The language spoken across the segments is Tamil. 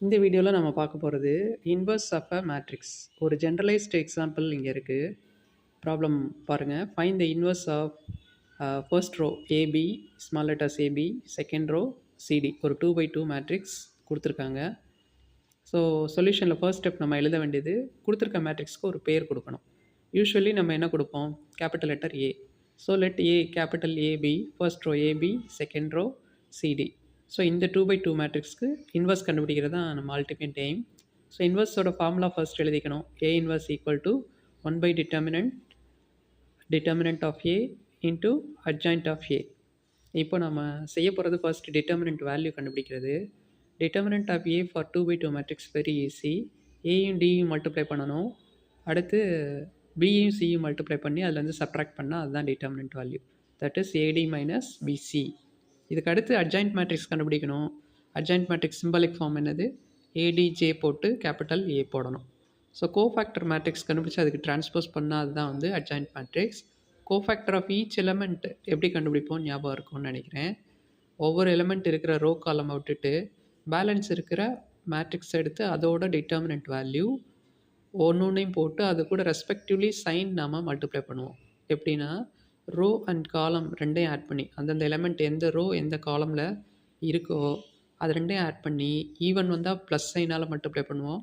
இந்த வீடியோவில் நம்ம பார்க்க போகிறது இன்வர்ஸ் ஆஃப் அ மேட்ரிக்ஸ். ஒரு ஜென்ரலைஸ்டு எக்ஸாம்பிள் இங்கே இருக்குது. ப்ராப்ளம் பாருங்கள். Find the inverse of first row A B, small letters A B, second row C D. ஒரு 2x2 மேட்ரிக்ஸ் கொடுத்துருக்காங்க. ஸோ சொல்யூஷனில் ஃபர்ஸ்ட் ஸ்டெப் நம்ம எழுத வேண்டியது கொடுத்துருக்க மேட்ரிக்ஸ்க்கு ஒரு பேர் கொடுக்கணும். யூஸ்வலி நம்ம என்ன கொடுப்போம்? Capital letter A. So let A capital AB, first row AB, second row CD. So இந்த 2x2 மேட்ரிக்ஸ்க்கு இன்வர்ஸ் கண்டுபிடிக்கிறது தான் நம்ம அல்டிமேட் எய்ம். ஸோ இன்வர்ஸோட ஃபார்முலா ஃபர்ஸ்ட் எழுதிக்கணும். A inverse equal to 1 by determinant of A into adjoint of A. இப்போ நம்ம செய்ய போகிறது ஃபர்ஸ்ட் டிட்டர்மினன்ட் வேல்யூ கண்டுபிடிக்கிறது. Determinant of A for 2x2 matrix very easy. ஏயும் டியும் மல்டிப்ளை பண்ணணும். அடுத்து பியும் சியும் மல்டிப்ளை பண்ணி அதுலேருந்து சப்ட்ராக்ட் பண்ணால் அதுதான் determinant value. That is A D minus B C. இதுக்கு அடுத்து அட்ஜாயிண்ட் மேட்ரிக்ஸ் கண்டுபிடிக்கணும். அட்ஜாயிண்ட் மேட்ரிக்ஸ் சிம்பாலிக் ஃபார்ம் என்னது? ஏடிஜே போட்டு கேபிட்டல் ஏ போடணும். ஸோ கோஃபேக்டர் மேட்ரிக்ஸ் கண்டுபிடிச்சி அதுக்கு டிரான்ஸ்போஸ் பண்ணால் அதுதான் வந்து adjoint matrix. Cofactor of each element எப்படி கண்டுபிடிப்போம் ஞாபகம் இருக்கும்னு நினைக்கிறேன். ஒவ்வொரு எலமெண்ட் இருக்கிற ரோ காலமை விட்டுட்டு பேலன்ஸ் இருக்கிற மேட்ரிக்ஸ் எடுத்து அதோட டிட்டர்மினன்ட் வேல்யூ ஒன்றையும் போட்டு அது கூட ரெஸ்பெக்டிவ்லி சைன் நாம் மல்டிப்ளை பண்ணுவோம். எப்படின்னா ரோ அண்ட் காலம் ரெண்டையும் ஆட் பண்ணி அந்தந்த எலமெண்ட் எந்த ரோ எந்த காலமில் இருக்கோ அது ரெண்டையும் ஆட் பண்ணி ஈவன் வந்தால் ப்ளஸ் சைனால் மல்டிப்ளை பண்ணுவோம்,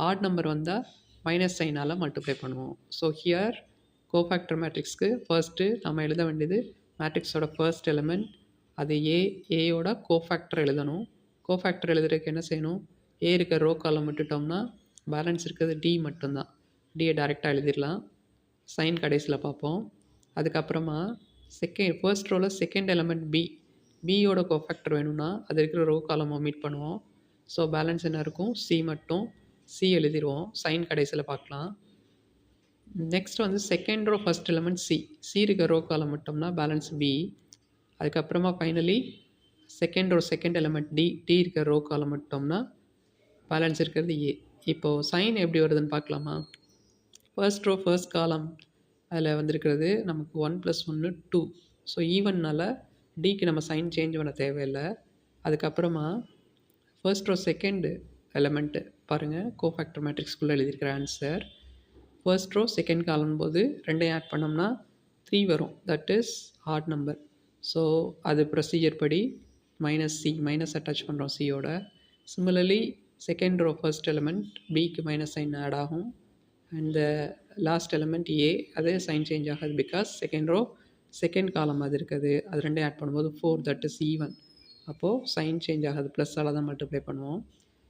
ஆட் நம்பர் வந்தால் மைனஸ் சைனால் மல்டிப்ளை பண்ணுவோம். ஸோ ஹியர் கோஃபேக்டர் மேட்ரிக்ஸ்க்கு ஃபர்ஸ்ட்டு நம்ம எழுத வேண்டியது மேட்ரிக்ஸோட ஃபர்ஸ்ட் எலிமெண்ட் அது ஏயோட கோஃபேக்டர் எழுதணும். கோஃபேக்டர் எழுதுறதுக்கு என்ன செய்யணும்? ஏ இருக்க ரோ காலம் விட்டுட்டோம்னா பேலன்ஸ் இருக்கிறது டி மட்டும்தான். டியை டைரெக்டாக எழுதிடலாம். சைன் கடைசியில் பார்ப்போம். அதுக்கப்புறமா ஃபர்ஸ்ட் ரோவில் செகண்ட் எலிமெண்ட் பியோட கோஃபேக்டர் வேணும்னா அது இருக்கிற ரோ காலம் மீட் பண்ணுவோம். ஸோ பேலன்ஸ் என்ன இருக்கும்? சி மட்டும். சி எழுதிடுவோம். சைன் கடைசியில் பார்க்கலாம். நெக்ஸ்ட் வந்து second row first element C இருக்க ரோ காலம் மட்டும்னா பேலன்ஸ் பி. அதுக்கப்புறமா finally second row second element D இருக்க ரோ காலம் மட்டும்னா பேலன்ஸ் இருக்கிறது ஏ. இப்போது சைன் எப்படி வருதுன்னு பார்க்கலாமா? ஃபர்ஸ்ட் ரோ ஃபர்ஸ்ட் காலம் அதில் வந்திருக்கிறது நமக்கு 1 + 1 2. ஸோ ஈவன்னால் டிக்கு நம்ம சைன் சேஞ்ச் பண்ண தேவையில்லை. அதுக்கப்புறமா ஃபர்ஸ்ட் ரோ செகண்ட் எலமெண்ட்டு பாருங்கள், கோஃபேக்டர் மேட்ரிக்ஸ்குள்ளே எழுதியிருக்கிற ஆன்சர். ஃபர்ஸ்ட் ரோ செகண்ட் காலம் போது ரெண்டையும் ஆட் பண்ணோம்னா 3 வரும். That is add number. So அது ப்ரொசீஜர் படி மைனஸ் அட்டாச் பண்ணுறோம் சியோட. Similarly second row first element பிக்கு மைனஸ் சைன் ஆட் ஆகும். அண்ட் லாஸ்ட் எலிமெண்ட் ஏ அதே சைன் சேஞ்ச் ஆகாது because second row second column அது இருக்குது. அது ரெண்டையும் ஆட் பண்ணும்போது 4 தட் இஸ் ஈவன். அப்போது சைன் சேஞ்ச் ஆகாது, ப்ளஸ்ஸால் தான் மல்டிப்ளை பண்ணுவோம்.